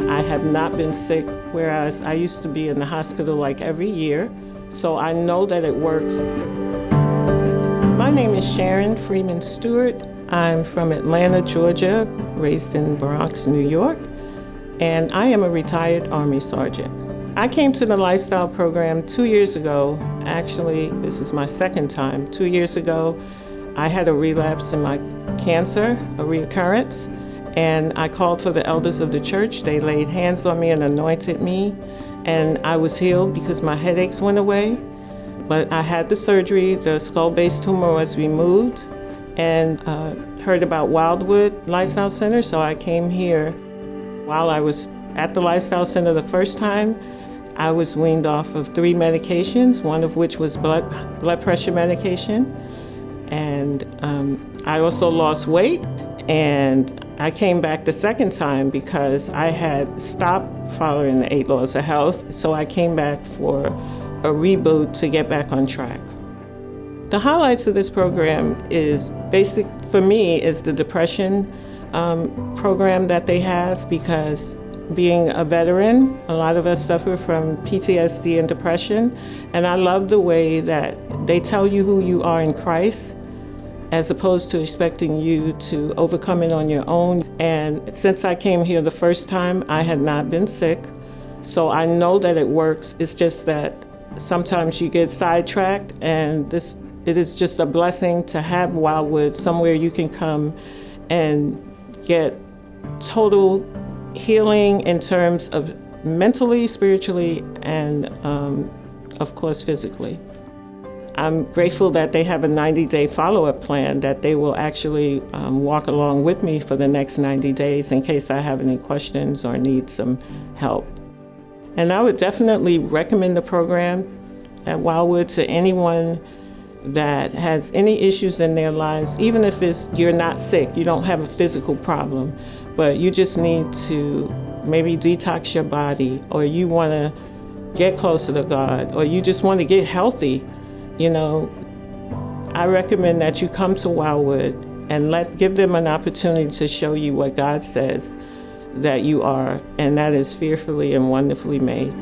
I have not been sick, whereas I used to be in the hospital like every year, so I know that it works. My name is Sharon Freeman Stewart. I'm from Atlanta, Georgia, raised in Bronx, New York, and I am a retired Army sergeant. I came to the lifestyle program 2 years ago. Actually, this is my second time. 2 years ago, I had a relapse in my cancer, a reoccurrence, and I called for the elders of the church. They laid hands on me and anointed me, and I was healed because my headaches went away. But I had the surgery, the skull-base tumor was removed, and heard about Wildwood Lifestyle Center, so I came here. While I was at the Lifestyle Center the first time, I was weaned off of 3 medications, one of which was blood pressure medication, and I also lost weight, and I came back the second time because I had stopped following the 8 laws of health, so I came back for a reboot to get back on track. The highlights of this program is basic, for me, is the depression program that they have, because being a veteran, a lot of us suffer from PTSD and depression, and I love the way that they tell you who you are in Christ, as opposed to expecting you to overcome it on your own. And since I came here the first time, I had not been sick, so I know that it works. It's just that sometimes you get sidetracked, and it is just a blessing to have Wildwood, somewhere you can come and get total healing in terms of mentally, spiritually, and of course physically. I'm grateful that they have a 90-day follow-up plan, that they will actually walk along with me for the next 90 days in case I have any questions or need some help. And I would definitely recommend the program at Wildwood to anyone that has any issues in their lives, even if you're not sick, you don't have a physical problem, but you just need to maybe detox your body, or you want to get closer to God, or you just want to get healthy. I recommend that you come to Wildwood and give them an opportunity to show you what God says that you are, and that is fearfully and wonderfully made.